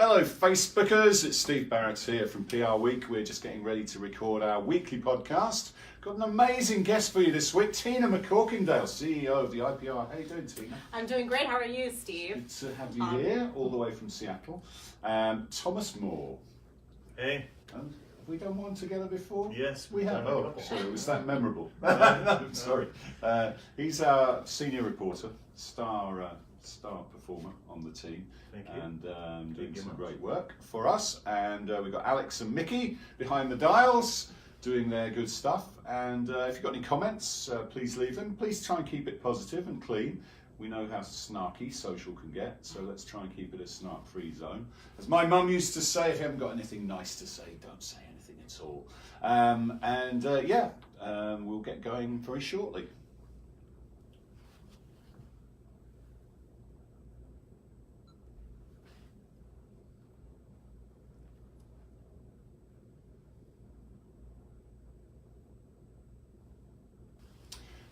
Hello Facebookers, it's Steve Barrett here from PRWeek. We're just getting ready to record our weekly podcast. Got an amazing guest for you this week, Tina McCorkindale, CEO of the IPR. How you doing, Tina? I'm doing great. How are you, Steve? Good to have you here, all the way from Seattle. Thomas Moore. Hey. Have we done one together before? Yes, we have. Oh, sorry, it was that memorable. No, sorry. He's our senior reporter, star performer on the team. Thank you. And doing some great work for us. And we've got Alex and Mickey behind the dials doing their good stuff. And if you've got any comments, please leave them. Please try and keep it positive and clean. We know how snarky social can get, so let's try and keep it a snark-free zone. As my mum used to say, if you haven't got anything nice to say, don't say anything at all. We'll get going very shortly.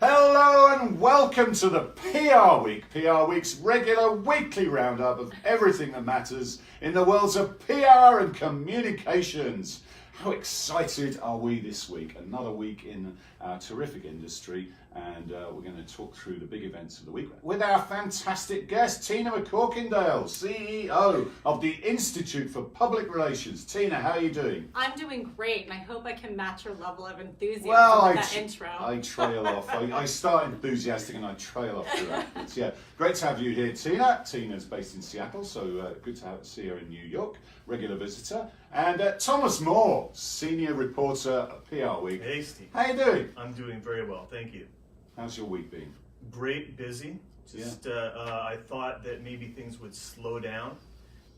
Hello and welcome to the PR Week, PRWeek's regular weekly roundup of everything that matters in the worlds of PR and communications. How excited are we this week? Another week in our terrific industry, and we're going to talk through the big events of the week with our fantastic guest, Tina McCorkindale, CEO of the Institute for Public Relations. Tina, how are you doing? I'm doing great, and I hope I can match your level of enthusiasm with that intro. I trail off. I start enthusiastic and I trail off throughout. But yeah, great to have you here, Tina. Tina's based in Seattle, so good to see her in New York, regular visitor. And Thomas Moore, senior reporter at PRWeek. Hey, Steve. How you doing? I'm doing very well, thank you. How's your week been? Great, busy. Just I thought that maybe things would slow down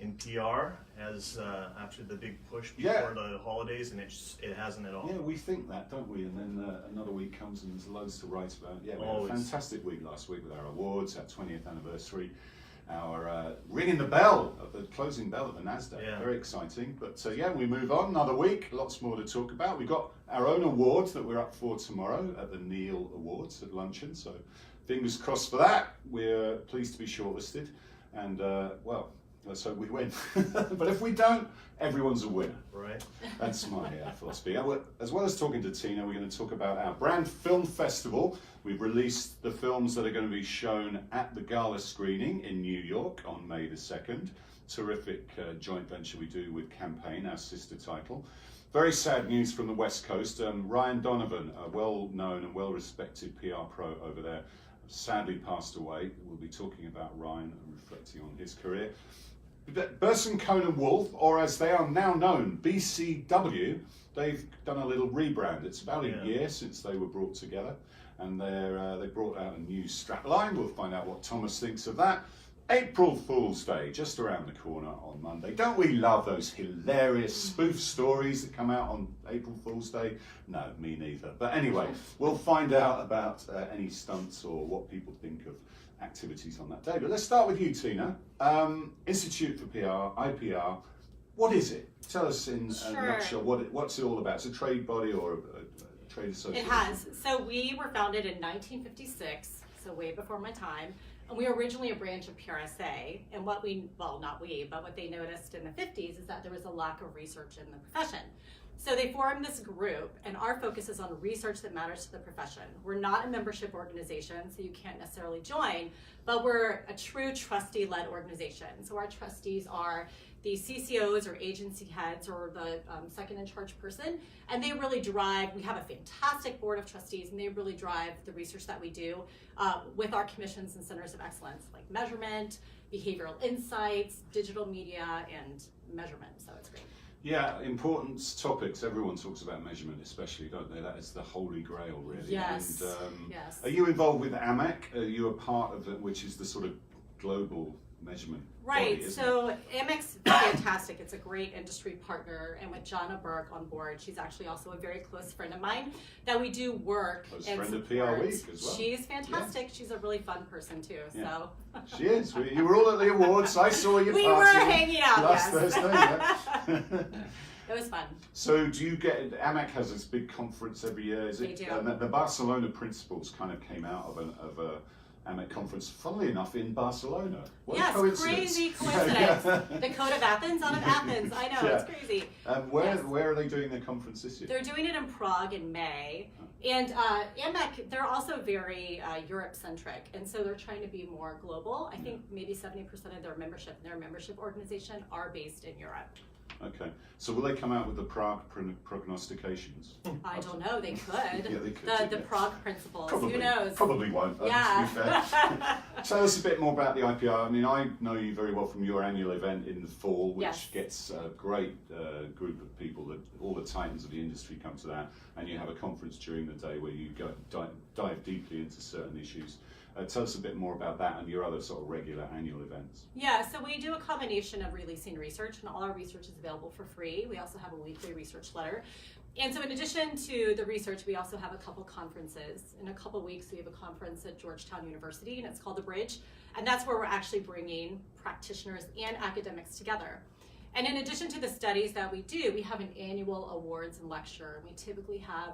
in PR as after the big push before the holidays, and it hasn't at all. Yeah, we think that, don't we? And then another week comes and there's loads to write about. Yeah, we Always. had a fantastic week last week with our awards, our 20th anniversary, our ringing the bell, the closing bell at the NASDAQ. Yeah. Very exciting. But we move on. Another week, lots more to talk about. We've got our own awards that we're up for tomorrow at the Neil Awards at luncheon. So fingers crossed for that. We're pleased to be shortlisted. And let's hope we win. But if we don't, everyone's a winner. Right. That's my philosophy. As well as talking to Tina, we're going to talk about our Brand Film Festival. We've released the films that are going to be shown at the gala screening in New York on May the 2nd. Terrific joint venture we do with Campaign, our sister title. Very sad news from the West Coast. Ryan Donovan, a well-known and well-respected PR pro over there, sadly passed away. We'll be talking about Ryan and reflecting on his career. Burson Conan Wolf, or as they are now known, BCW, they've done a little rebrand. It's about a year since they were brought together, and they brought out a new strapline. We'll find out what Thomas thinks of that. April Fool's Day, just around the corner on Monday. Don't we love those hilarious spoof stories that come out on April Fool's Day? No, me neither. But anyway, we'll find out about any stunts or what people think of activities on that day. But let's start with you, Tina. Institute for PR, IPR, what is it? Tell us in a nutshell what's it all about. It's a trade body or a trade association? It has. So we were founded in 1956, so way before my time. And we were originally a branch of PRSA, and what they noticed in the 50s is that there was a lack of research in the profession. So they formed this group, and our focus is on research that matters to the profession. We're not a membership organization, so you can't necessarily join, but we're a true trustee-led organization. So our trustees are the CCOs or agency heads or the second in charge person, and they really drive. We have a fantastic board of trustees, and they really drive the research that we do with our commissions and centers of excellence, like measurement, behavioral insights, digital media, and measurement. So it's great. Yeah, important topics. Everyone talks about measurement, especially, don't they? That is the holy grail, really. Yes. And, yes. Are you involved with AMEC? Are you a part of it, which is the sort of global measurement Right, body, so AMEC's fantastic. It's a great industry partner, and with Jonna Burke on board, she's actually also a very close friend of mine that we do work Close and friend of support. PRWeek as well. She's fantastic. She's a really fun person too. Yeah. So She is. You were all at the awards. I saw you we partying were hanging out. last Yes. Thursday. Yeah. It was fun. So do you get, AMEC has this big conference every year, is it? They do. The Barcelona Principles kind of came out of AMEC conference, funnily enough, in Barcelona. What a yes, coincidence. crazy coincidence. The Code of Athens out of Athens. I know, it's crazy. Where are they doing their conference this year? They're doing it in Prague in May. And AMEC, they're also very Europe-centric, and so they're trying to be more global. I think maybe 70% of their membership organization are based in Europe. Okay, so will they come out with the Prague prognostications? I don't know, they could. Yeah, they could. The Prague principles, Probably, who knows? Probably won't, to be fair. Tell us a bit more about the IPR. I mean, I know you very well from your annual event in the fall, which gets a great group of people, that all the titans of the industry come to that, and you have a conference during the day where you go dive deeply into certain issues. Tell us a bit more about that and your other sort of regular annual events. Yeah, so we do a combination of releasing research, and all our research is available for free. We also have a weekly research letter. And so in addition to the research, we also have a couple conferences. In a couple weeks, we have a conference at Georgetown University, and it's called The Bridge. And that's where we're actually bringing practitioners and academics together. And in addition to the studies that we do, we have an annual awards and lecture. We typically have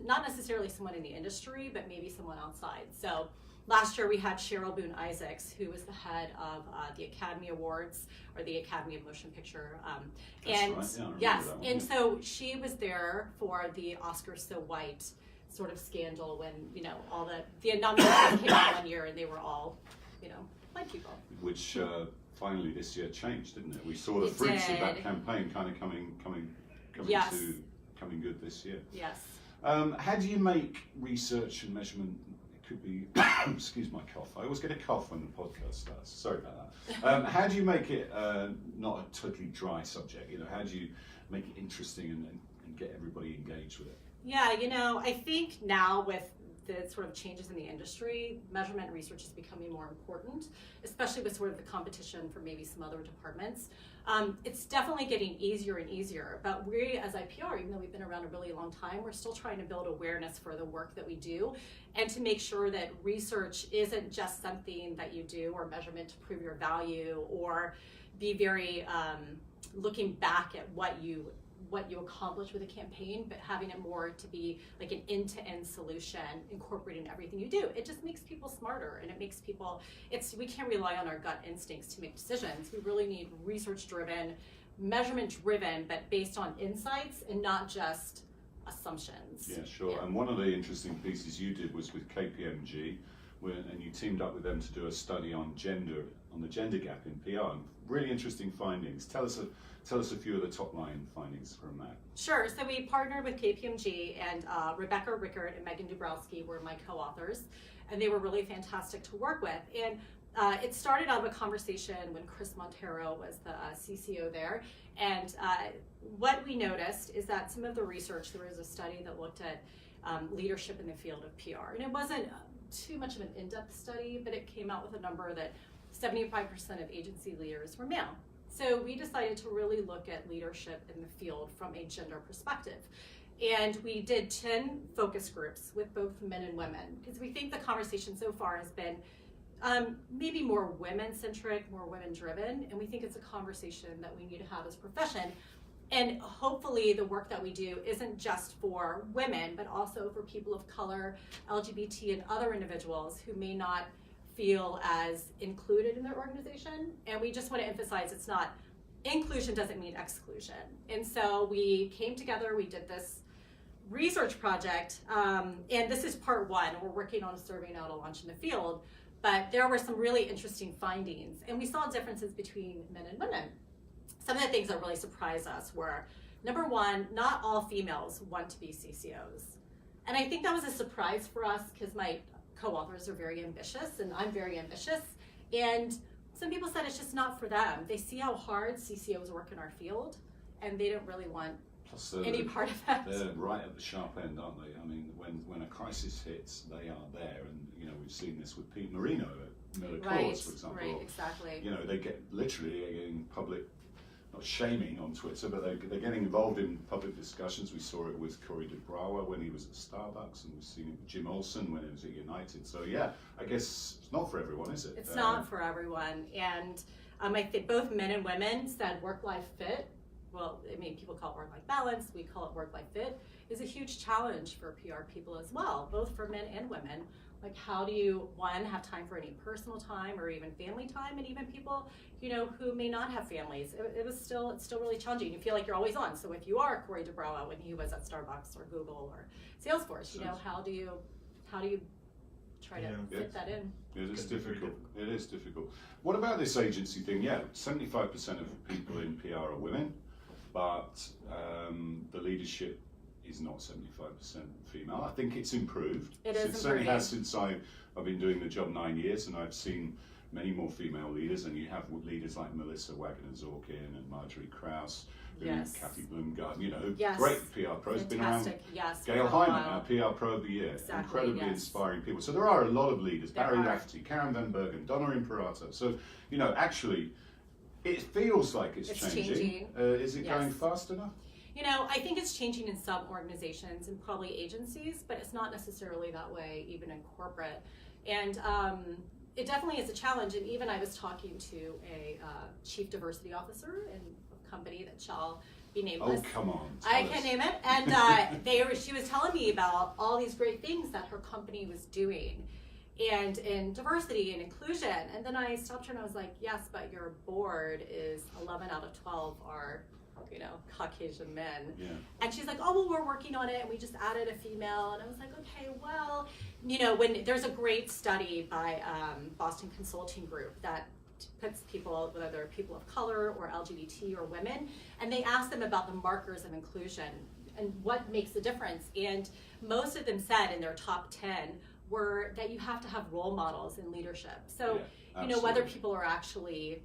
not necessarily someone in the industry, but maybe someone outside. So last year we had Cheryl Boone Isaacs, who was the head of the Academy Awards, or the Academy of Motion Picture. And so she was there for the Oscars So White sort of scandal, when, you know, all the nominations came out one year and they were all, you know, white people. Which finally this year changed, didn't it? We saw the fruits of that campaign kind of coming good this year. Yes. How do you make research and measurement? It could be, excuse my cough. I always get a cough when the podcast starts. Sorry about that. How do you make it not a totally dry subject? You know, how do you make it interesting and get everybody engaged with it? Yeah, you know, I think now with the sort of changes in the industry, measurement research is becoming more important, especially with sort of the competition for maybe some other departments. It's definitely getting easier and easier, but we as IPR, even though we've been around a really long time, we're still trying to build awareness for the work that we do, and to make sure that research isn't just something that you do, or measurement to prove your value, or be very looking back at what you accomplish with a campaign, but having it more to be like an end-to-end solution, incorporating everything you do. It just makes people smarter, and it makes people, we can't rely on our gut instincts to make decisions. We really need research-driven, measurement-driven, but based on insights and not just assumptions. Yeah, sure. Yeah. And one of the interesting pieces you did was with KPMG, and you teamed up with them to do a study on the gender gap in PR. Really interesting findings. Tell us a few of the top line findings from that. Sure. So we partnered with KPMG, and Rebecca Rickard and Megan Dubrowski were my co-authors, and they were really fantastic to work with. And it started out of a conversation when Chris Montero was the CCO there. And what we noticed is that some of the research, there was a study that looked at leadership in the field of PR. And it wasn't too much of an in-depth study, but it came out with a number that 75% of agency leaders were male. So we decided to really look at leadership in the field from a gender perspective. And we did 10 focus groups with both men and women, because we think the conversation so far has been maybe more women-centric, more women-driven, and we think it's a conversation that we need to have as a profession. And hopefully the work that we do isn't just for women, but also for people of color, LGBT, and other individuals who may not feel as included in their organization. And we just want to emphasize, it's not, inclusion doesn't mean exclusion. And so we came together, we did this research project, and this is part one. We're working on a survey now to launch in the field, but there were some really interesting findings, and we saw differences between men and women. Some of the things that really surprised us were, number one, not all females want to be CCOs. And I think that was a surprise for us, because my co-authors are very ambitious, and I'm very ambitious, and some people said it's just not for them. They see how hard CCOs work in our field, and they don't really want any part of that. They're right at the sharp end, aren't they? I mean, when a crisis hits, they are there, and you know, we've seen this with Pete Marino at Miller Coors, for example. Right, exactly. You know, they get literally getting public, not shaming on Twitter, but they're getting involved in public discussions. We saw it with Corey DeBrower when he was at Starbucks, and we've seen it with Jim Olsen when he was at United. So yeah, I guess it's not for everyone, is it? It's not for everyone. And I think both men and women said work-life fit. Well, I mean, people call it work-life balance. We call it work-life fit. Is a huge challenge for PR people as well, both for men and women. Like, how do you, one, have time for any personal time or even family time, and even people, who may not have families. It's still really challenging. You feel like you're always on. So if you are Corey DeBroa when he was at Starbucks or Google or Salesforce, how do you try to fit that in? It is difficult. It is difficult. What about this agency thing? Yeah, 75% of people in PR are women, but the leadership is not 75% female. I think it's improved. It is certainly improving. has since I've been doing the job 9 years, and I've seen many more female leaders, and you have leaders like Melissa Wagner-Zorkin and Marjorie Krause, Yes. Kathy Bloomgarden, Yes. great PR pros, been around. Fantastic. Yes. Gail for a Hyman, while. our PR Pro of the Year, Exactly, incredibly yes. inspiring people. So there are a lot of leaders, There Barry are. Rafferty, Karen Van Bergen, Donna Imperato. So, actually, it feels like it's changing. Is it Yes. going fast enough? I think it's changing in some organizations and probably agencies, but it's not necessarily that way even in corporate. And it definitely is a challenge. And even I was talking to a chief diversity officer in a company that shall be nameless. Oh, come on. I tell can us. name it. And she was telling me about all these great things that her company was doing, and in diversity and inclusion. And then I stopped her and I was like, yes, but your board is 11 out of 12 are Caucasian men. Yeah. And she's like, oh, well, we're working on it, and we just added a female. And I was like, okay, well, when there's a great study by Boston Consulting Group that puts people, whether they're people of color or LGBT or women, and they ask them about the markers of inclusion and what makes the difference. And most of them said in their top 10 were that you have to have role models in leadership. So, whether people are actually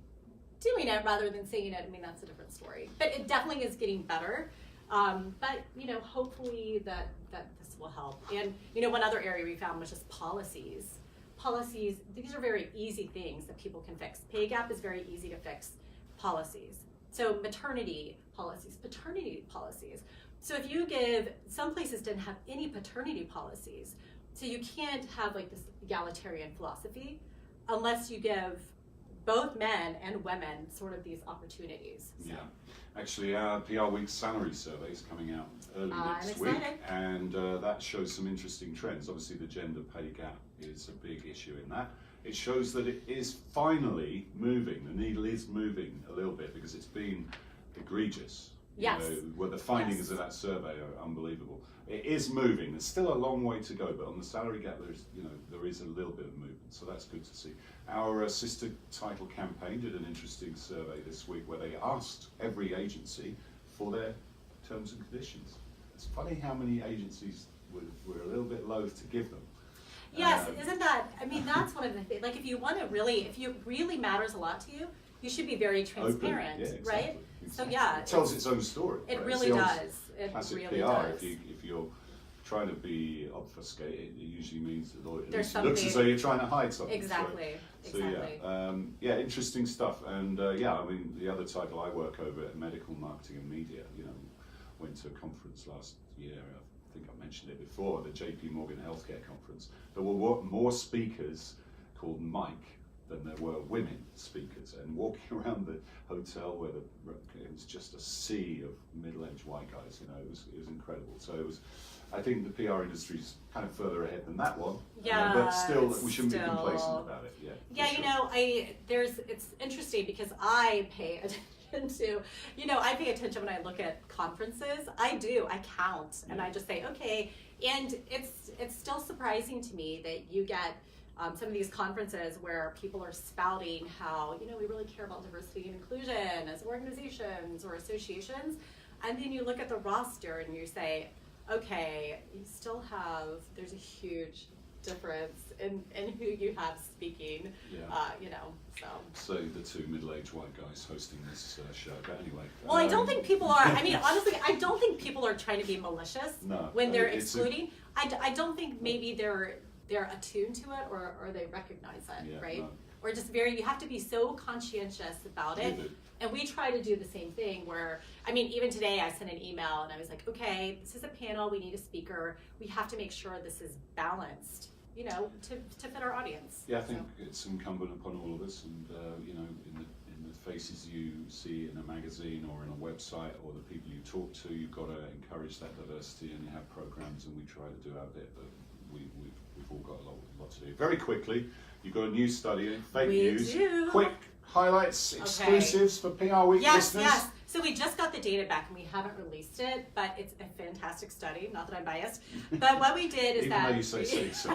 doing it rather than saying it, that's a different story. But it definitely is getting better. But hopefully that this will help. And one other area we found was just policies. Policies, these are very easy things that people can fix. Pay gap is very easy to fix. Policies. So maternity policies, paternity policies. So if you some places didn't have any paternity policies. So you can't have this egalitarian philosophy unless you give both men and women sort of these opportunities. So. Yeah. Actually, our PRWeek salary survey is coming out early next week, and that shows some interesting trends. Obviously, the gender pay gap is a big issue in that. It shows that it is finally moving. The needle is moving a little bit because it's been egregious. Yes. Where the findings of that survey are unbelievable. It is moving. There's still a long way to go, but on the salary gap, there is a little bit of movement. So that's good to see. Our sister title campaign did an interesting survey this week where they asked every agency for their terms and conditions. It's funny how many agencies were a little bit loath to give them. Yes, isn't that? That's one of the things. Like, if it really matters a lot to you, you should be very transparent, open. Yeah, exactly, right? Exactly. So yeah, it tells its own story. It right? really does. It classic really PR. does. If you're trying to be obfuscated, it usually means that it There's looks as though you're trying to hide something. Exactly. So yeah, interesting stuff. And the other title I work over at Medical Marketing and Media. Went to a conference last year. I think I mentioned it before, the JP Morgan Healthcare Conference. There were more speakers called Mike than there were women speakers, and walking around the hotel where it was just a sea of middle-aged white guys. It was incredible. So I think the PR industry's kind of further ahead than that one. Yeah, but still, we shouldn't be complacent about it. Yeah, sure. it's interesting because I pay attention to, I pay attention when I look at conferences. I count, and I just say, okay. And it's still surprising to me that you get some of these conferences where people are spouting how, we really care about diversity and inclusion as organizations or associations. And then you look at the roster and you say, okay, there's a huge difference in who you have speaking, So the two middle-aged white guys hosting this show, but anyway. Well, I don't think people are, honestly, I don't think people are trying to be malicious when they're excluding. I don't think maybe they're attuned to it or they recognize it, right? No. Or just you have to be so conscientious about it. And we try to do the same thing where, even today I sent an email and I was like, okay, this is a panel, we need a speaker. We have to make sure this is balanced, to fit our audience. Yeah, I think it's incumbent upon all of us, and in the faces you see in a magazine or in a website or the people you talk to, you've got to encourage that diversity, and you have programs, and we try to do our bit, but we've all got a lot to do. Very quickly, you've got a new study, fake We news. do. Quick highlights, exclusives for PR Week listeners. Yes. So we just got the data back and we haven't released it, but it's a fantastic study. Not that I'm biased, but what we did is Even that though you say so.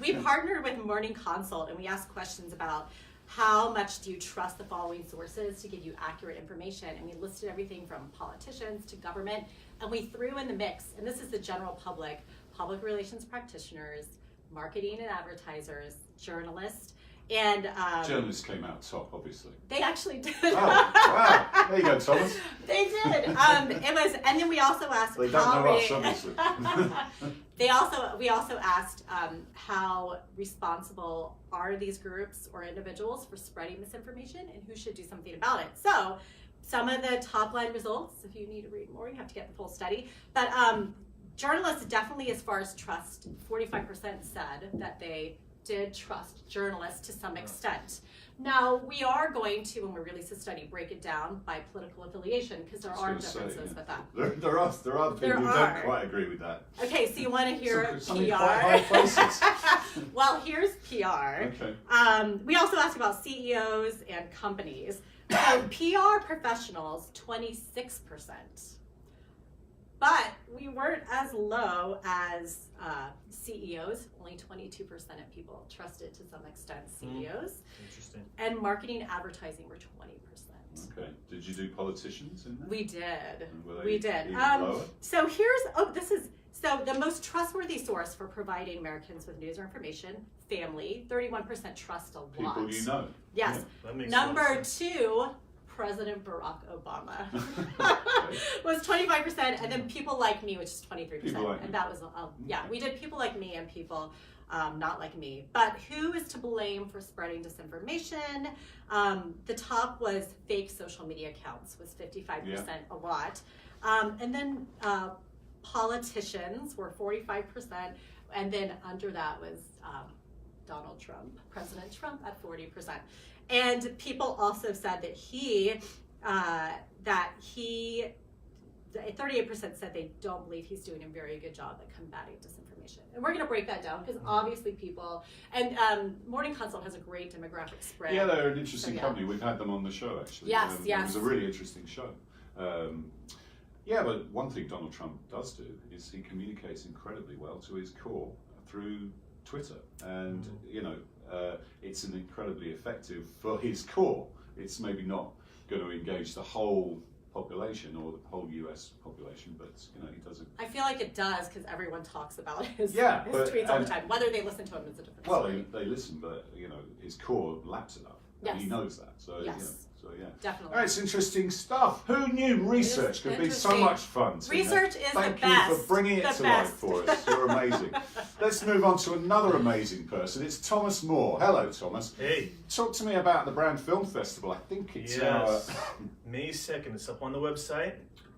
we partnered with Morning Consult and we asked questions about how much do you trust the following sources to give you accurate information, and we listed everything from politicians to government, and we threw in the mix, and this is the general public relations practitioners, marketing and advertisers, journalists, and Journalists came out top, obviously. they actually did. Oh, wow. There you go, Thomas. They did. It was, and then we also asked They don't how know us, obviously. we also asked how responsible are these groups or individuals for spreading misinformation, and who should do something about it. So, some of the top line results. If you need to read more, you have to get the full study. But journalists definitely, as far as trust, 45% said that they did trust journalists to some extent. Now, we are going to, when we release the study, break it down by political affiliation, because there are differences with that. There are people who don't quite agree with that. Okay, so you want to hear Some PR? in quite high places. Well, here's PR. Okay. We also asked about CEOs and companies. So PR professionals, 26%. But we weren't as low as CEOs. Only 22% of people trusted to some extent CEOs. Interesting. And marketing advertising were 20%. Okay. Did you do politicians in there? We did. And were they We did. even lower? So the most trustworthy source for providing Americans with news or information, family, 31% trust a lot. People you know. Yes. Yeah, that makes Number sense. 2, President Barack Obama Okay. was 25%, and then people like me, which is 23%. People like and me. that was, we did people like me and people not like me. But who is to blame for spreading disinformation? The top was fake social media accounts, was 55%, a lot. And then politicians were 45%, and then under that was Donald Trump, President Trump at 40%. And people also said that 38% said they don't believe he's doing a very good job at combating disinformation. And we're going to break that down because obviously people, and Morning Consult has a great demographic spread. Yeah, they're an interesting company. We've had them on the show, actually. Yes, It was a really interesting show. Yeah, but one thing Donald Trump does do is he communicates incredibly well to his core through Twitter. And, it's an incredibly effective for his core. It's maybe not going to engage the whole population or the whole US population, but he does it. I feel like it does because everyone talks about his but, tweets all the time. Whether they listen to him is a different story. Well, they listen, but his core laps it up. Yes. He knows that. So Yes. yeah. Definitely. That's interesting stuff. Who knew research could be so interesting. much fun? Tina? Research is Thank the you best. for bringing it The to best. life for us. You're amazing. Let's move on to another amazing person. It's Thomas Moore. Hello, Thomas. Hey. Talk to me about the Brand Film Festival. I think it's May 2nd. It's up on the website.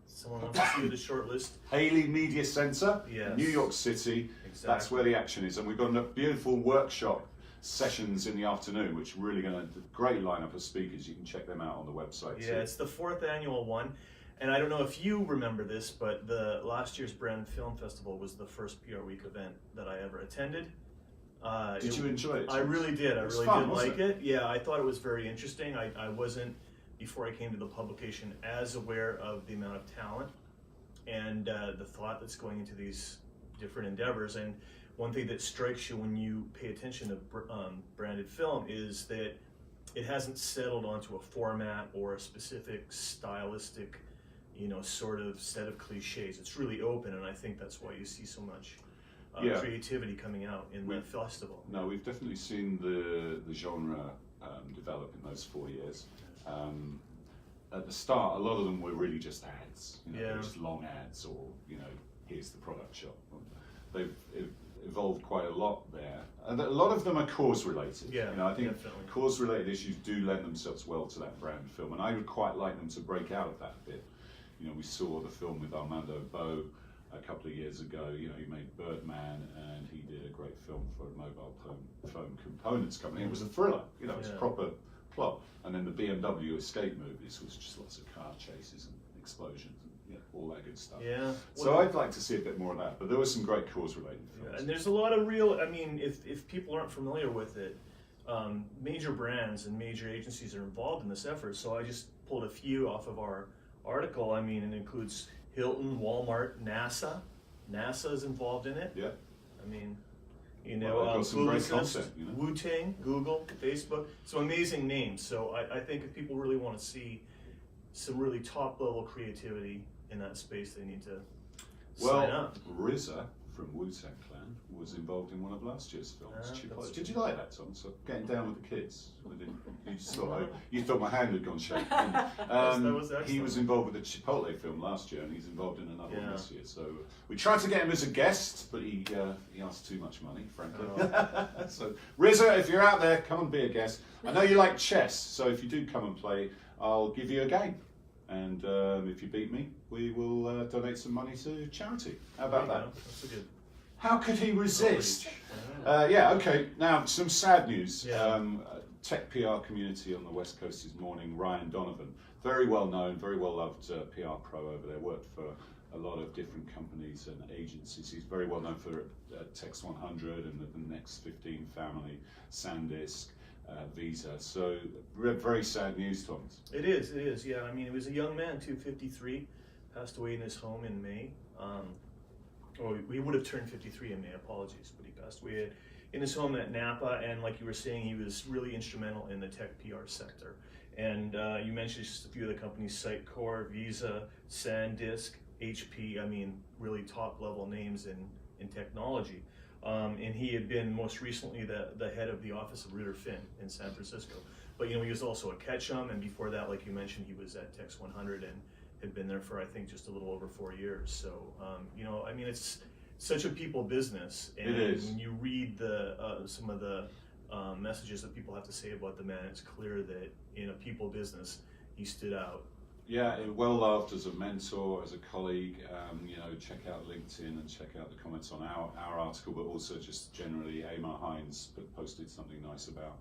Someone wants to see the short list. Haley Media Center, Yes. New York City. Exactly. That's where the action is. And we've got a beautiful workshop sessions in the afternoon, which really great lineup of speakers. You can check them out on the website. Yeah, it's the 4th annual one. And I don't know if you remember this, but the last year's Brand Film Festival was the first PRWeek event that I ever attended. Did you enjoy it? I really did. I It was really fun, did wasn't like it. Yeah, I thought it was very interesting. I wasn't, before I came to the publication, as aware of the amount of talent and the thought that's going into these different endeavors. And one thing that strikes you when you pay attention to branded film is that it hasn't settled onto a format or a specific stylistic, sort of set of cliches. It's really open, and I think that's why you see so much creativity coming out in the festival. No, we've definitely seen the genre develop in those 4 years. At the start, a lot of them were really just ads. Just long ads, or here's the product shop. They've evolved quite a lot there, and a lot of them are cause related. Yeah, I think definitely. cause related issues do lend themselves well to that brand film, and I would quite like them to break out of that a bit. We saw the film with Armando Bo a couple of years ago. He made Birdman, and he did a great film for a mobile phone components company. It was a thriller. It's a proper plot. And then the BMW escape movies was just lots of car chases and explosions and all that good stuff. Yeah. So I'd like to see a bit more of that, but there were some great cause-related films. And there's a lot of real, I mean, if people aren't familiar with it, major brands and major agencies are involved in this effort. So I just pulled a few off of our article. I mean, it includes Hilton, Walmart, NASA. NASA is involved in it. Yeah. I mean, Well, they've got some great content, Wu-Tang, Google, Facebook, some amazing names. So I think if people really want to see some really top-level creativity in that space, they need to sign up. RZA from Wu-Tang Clan was involved in one of last year's films. Did you true. like that, Tom? So getting down with the kids. You thought my hand had gone shaking. That was excellent. He was involved with the Chipotle film last year, and he's involved in another one Yeah. this year. So we tried to get him as a guest, but he asked too much money, frankly. So RZA, if you're out there, come and be a guest. I know you like chess, so if you do come and play, I'll give you a game. And if you beat me, we will donate some money to charity. How about that? That's a good. How could he resist? Yeah. Okay. Now, some sad news. Yeah. Tech PR community on the West Coast is mourning Ryan Donovan. Very well known, very well loved PR pro over there. Worked for a lot of different companies and agencies. He's very well known for Text 100 and the Next 15 family, SanDisk, Visa. So very sad news, Thomas. It is. Yeah, I mean, he was a young man, 53, passed away in his home in May. Or he would have turned 53 in May, apologies, but he passed away in his home at Napa. And like you were saying, he was really instrumental in the tech PR sector. And you mentioned just a few of the companies, Sitecore, Visa, SanDisk, HP, I mean, really top level names in technology. And he had been most recently the head of the office of Ritter Finn in San Francisco. But he was also at Ketchum, and before that, like you mentioned, he was at Text 100 and had been there for, I think, just a little over 4 years. So, I mean, it's such a people business. And it is. When you read some of the messages that people have to say about the man, it's clear that in a people business, he stood out. Yeah, well loved as a mentor, as a colleague. Check out LinkedIn and check out the comments on our article, but also just generally, Amar Hines posted something nice about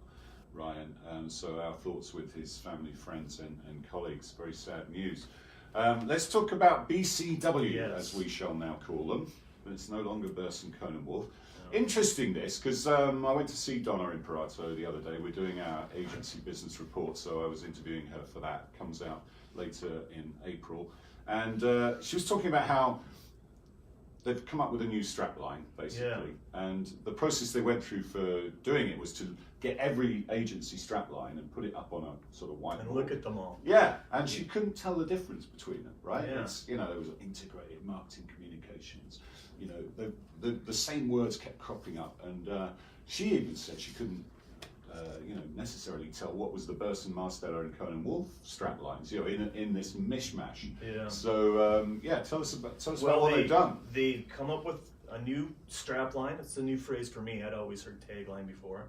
Ryan. So our thoughts with his family, friends, and colleagues. Very sad news. Let's talk about BCW, Yes. as we shall now call them. It's no longer Burson Conan Wolf. Interesting this, because I went to see Donna in Imperato the other day. We're doing our agency business report, so I was interviewing her for that. Comes out later in April. And she was talking about how they've come up with a new strap line, basically. Yeah. And the process they went through for doing it was to get every agency strap line and put it up on a sort of whiteboard. And look at them all. Yeah, and she couldn't tell the difference between them, right? Yeah. It's, there was integrated marketing communications. The same words kept cropping up. And she even said she couldn't necessarily tell what was the Burson, Marsteller, and Conan Wolf strap lines, in this mishmash. Yeah. So tell us about what they've done. They come up with a new strap line. It's a new phrase for me. I'd always heard tagline before,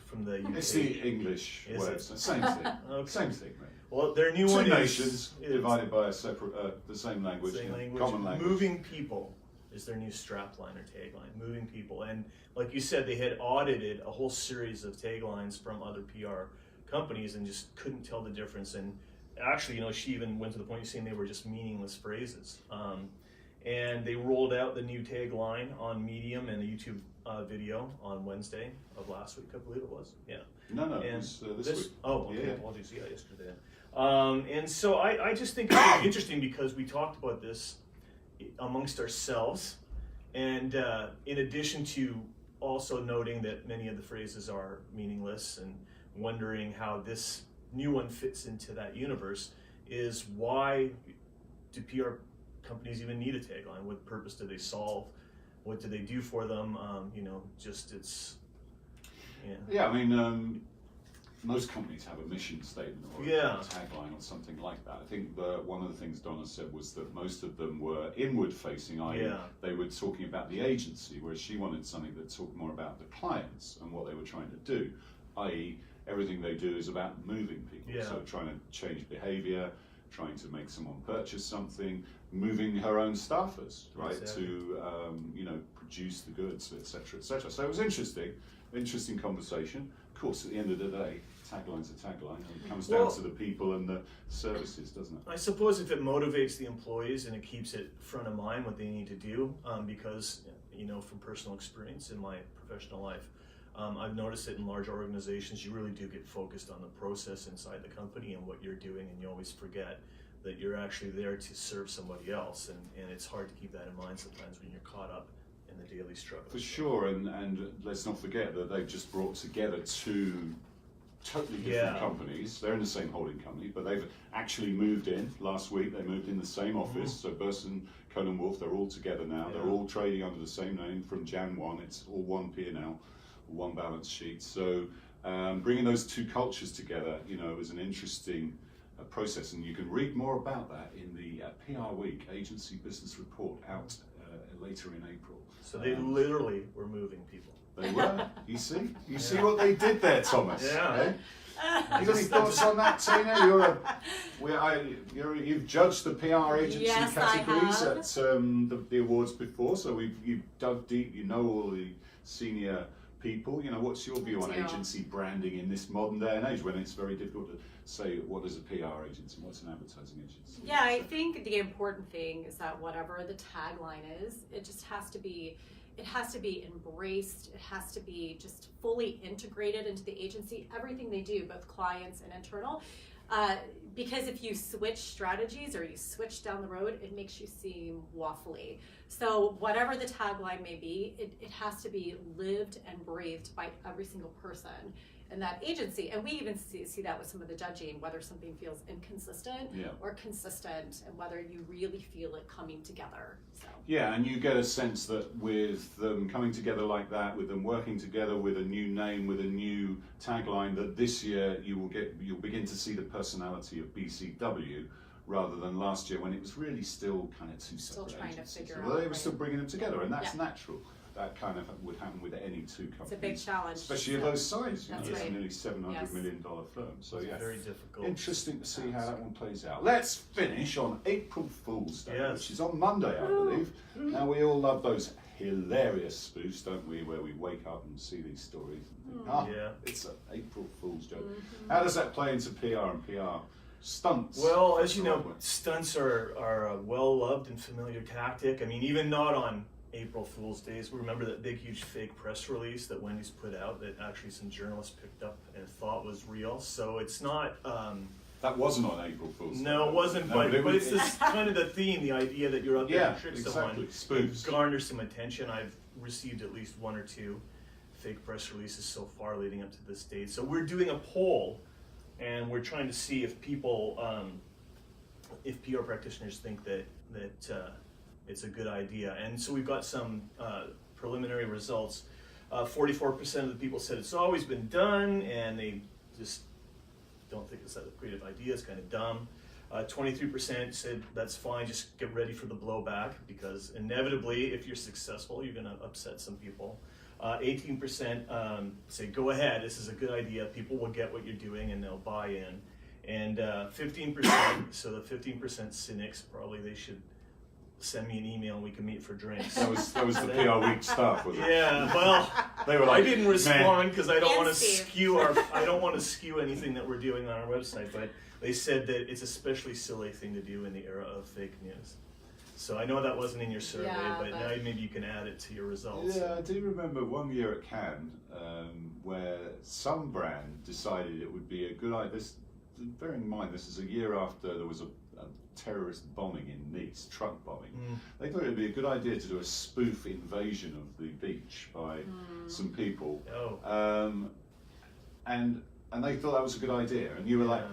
from the UK. It's the English words. Same thing. Okay. Same thing, mate. Well, their new Two one nations divided by a separate, the same language, common language. Moving people is their new strapline or tagline. Moving people, and like you said, they had audited a whole series of taglines from other PR companies and just couldn't tell the difference. And actually, she even went to the point of saying they were just meaningless phrases. And they rolled out the new tagline on Medium and a YouTube video on Wednesday of last week, I believe it was. Yeah. No, and it was this week. Oh, okay. Yeah. Apologies. Yeah, yesterday. And so I just think it's really interesting because we talked about this amongst ourselves, and in addition to also noting that many of the phrases are meaningless and wondering how this new one fits into that universe, is why do PR companies even need a tagline? What purpose do they solve? What do they do for them? Yeah, I mean, most companies have a mission statement or a tagline or something like that. I think one of the things Donna said was that most of them were inward-facing, i.e. they were talking about the agency, whereas she wanted something that talked more about the clients and what they were trying to do, i.e. everything they do is about moving people. Yeah. So trying to change behavior, trying to make someone purchase something, moving her own staffers, right, exactly. to produce the goods, etc., etc. So it was interesting conversation. Of course, at the end of the day, tagline's a tagline. It comes down to the people and the services, doesn't it? I suppose if it motivates the employees and it keeps it front of mind what they need to do, because, you know, from personal experience in my professional life, I've noticed it in large organizations, you really do get focused on the process inside the company and what you're doing, and you always forget that you're actually there to serve somebody else, and it's hard to keep that in mind sometimes when you're caught up in the daily struggle. For sure, and let's not forget that they've just brought together two totally different companies. They're in the same holding company, but they've actually moved in last week. They moved in the same office. So Burson, Cohen & Wolf, they're all together now. They're all trading under the same name from Jan 1. It's all one P&L, one balance sheet. So bringing those two cultures together, you know, is an interesting process, and you can read more about that in the PRWeek Agency Business Report out later in April. So they literally were moving people. They were. You see what they did there, Thomas. Yeah. Eh? You got any thoughts on that, Tina? You've judged the PR agency categories at the awards before, so you've dug deep. You know all the senior people. You know, what's your view on agency branding in this modern day and age when it's very difficult to say what is a PR agency, what's an advertising agency? Yeah, I think the important thing is that whatever the tagline is, it just has to be. It has to be embraced. It has to be just fully integrated into the agency, everything they do, both clients and internal. Because if you switch strategies or you switch down the road, it makes you seem waffly. So whatever the tagline may be, it has to be lived and breathed by every single person in that agency. And we even see that with some of the judging, whether something feels inconsistent or consistent, and whether you really feel it coming together. So. Yeah, and you get a sense that with them coming together like that, with them working together with a new name, with a new tagline, that this year you'll begin to see the personality of BCW rather than last year when it was really still kind of two separate agencies. Well, they were still bringing them together, and that's natural. That kind of would happen with any two companies. It's a big challenge. Especially of those size. That's It's right. a nearly $700 million firm. So it's very difficult. Interesting to see how that one plays out. Let's finish on April Fool's Day, which is on Monday, I believe. Now, we all love those hilarious spoofs, don't we, where we wake up and see these stories and think, it's an April Fool's joke. How does that play into PR and PR stunts? Well, as you know, stunts are a well-loved and familiar tactic. I mean, even not on April Fool's Days. We remember that big, huge fake press release that Wendy's put out that actually some journalists picked up and thought was real. So it's not... that wasn't on April Fool's Day. No, it wasn't, but it's this kind of the theme, the idea that you're out there to trick someone, Spoofs. garner some attention. I've received at least one or two fake press releases so far leading up to this date. So we're doing a poll, and we're trying to see if people, if PR practitioners think that it's a good idea. And so we've got some preliminary results. 44% of the people said it's always been done, and they just don't think it's a creative idea, it's kind of dumb. 23% said that's fine, just get ready for the blowback, because inevitably, if you're successful, you're gonna upset some people. 18% say go ahead, this is a good idea, people will get what you're doing and they'll buy in. And 15%, so the 15% cynics, probably they should send me an email and we can meet for drinks. That was the PRWeek stuff, was it? Yeah, well, they were like, I didn't respond because I don't want to Steve. skew anything that we're doing on our website, but they said that it's a especially silly thing to do in the era of fake news. So I know that wasn't in your survey, but now maybe you can add it to your results. Yeah, I do remember one year at Cannes where some brand decided it would be a good idea. Bearing in mind, this is a year after there was a terrorist bombing in Nice, truck bombing. They thought it would be a good idea to do a spoof invasion of the beach by some people. And they thought that was a good idea. And you were like,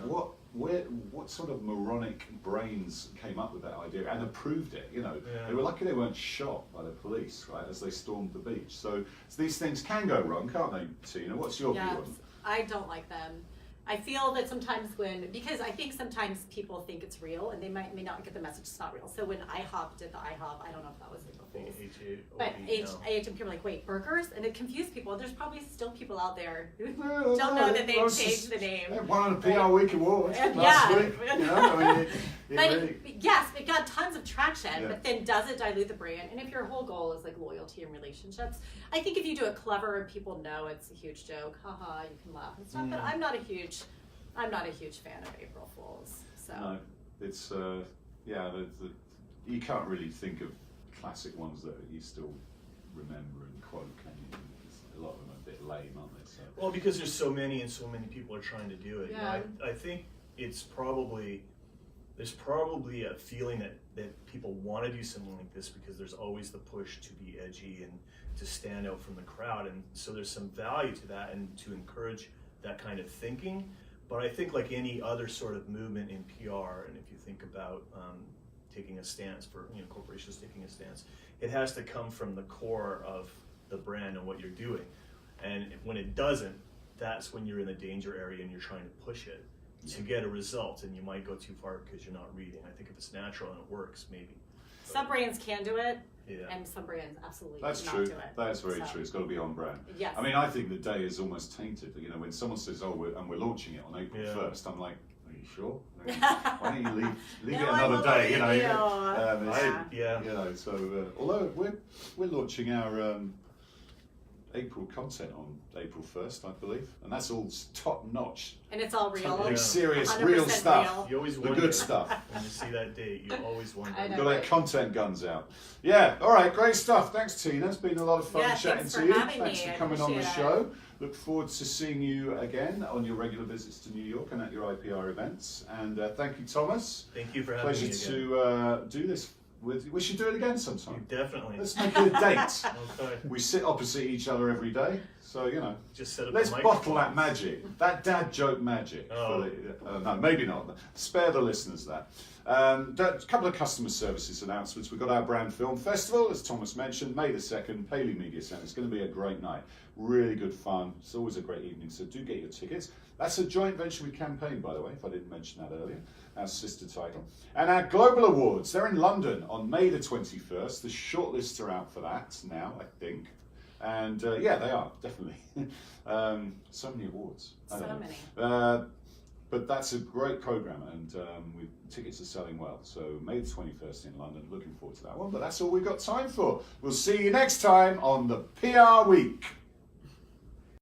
what sort of moronic brains came up with that idea and approved it? You know, they were lucky they weren't shot by the police, right, as they stormed the beach. So these things can go wrong, can't they, Tina? What's your view on them? I don't like them. I feel that sometimes because I think sometimes people think it's real and they may not get the message it's not real. So when IHOP did the IHOP, I don't know if that was April Fool's. But AHM people were like, wait, burgers? And it confused people. There's probably still people out there who don't know that they've changed the name. They won a PRWeek award last week. You know, I mean, Yes, it got tons of traction, Yeah. but then does it dilute the brand? And if your whole goal is like loyalty and relationships, I think if you do it clever and people know it's a huge joke, haha, you can laugh and stuff. But I'm not a huge fan of April Fools. So No, it's you can't really think of classic ones that you still remember and quote, can you? A lot of them are a bit lame, aren't they? So. Well, because there's so many and so many people are trying to do it. Yeah. You know, I think there's probably a feeling that people want to do something like this because there's always the push to be edgy and to stand out from the crowd, and so there's some value to that and to encourage that kind of thinking. But I think like any other sort of movement in PR, and if you think about taking a stance for corporations taking a stance, it has to come from the core of the brand and what you're doing. And when it doesn't, that's when you're in the danger area and you're trying to push it to get a result, and you might go too far because you're not reading. I think if it's natural and it works, maybe. some brands can do it, Yeah. and some brands absolutely That's cannot true. do it. That's very So, true. It's got to be on brand. Yes. I mean, I think the day is almost tainted. You know, when someone says, "Oh, we're launching it on April Yeah. 1st," I'm like, "Are you sure? I mean, why don't you leave No, it I another will day?" You know. believe you. Yeah. You know. So, although we're launching our April content on April 1st, I believe, and that's all top notch. And it's all real. Like Yeah. serious, 100% real stuff. real. You always The wonder good stuff. when you see that date. You always wonder. I know. Got our content guns out. Yeah, all right, great stuff. Thanks, Tina. It's been a lot of fun Yeah, chatting thanks to for you. having Thanks me. for I coming on the appreciate show. Look forward to seeing you again on your regular visits to New York and at your IPR events. And thank you, Thomas. Thank you for having Pleasure me again. to do this with you. We should do it again sometime. Definitely. Let's make it a date. Okay. We sit opposite each other every day, so you know. Just set up Let's the bottle that microphones. magic, that dad joke magic. Oh. No, maybe not. Spare the listeners that. A couple of customer services announcements. We've got our Brand Film Festival, as Thomas mentioned, May the 2nd, Paley Media Centre. It's going to be a great night. Really good fun. It's always a great evening, so do get your tickets. That's a joint venture with Campaign, by the way, if I didn't mention that earlier. Our sister title. And our Global Awards, they're in London on May the 21st. The shortlists are out for that now, I think. And yeah, they are, definitely. So many awards. I don't So know. many. But that's a great program, and tickets are selling well. So May the 21st in London. Looking forward to that one. But that's all we've got time for. We'll see you next time on the PR Week.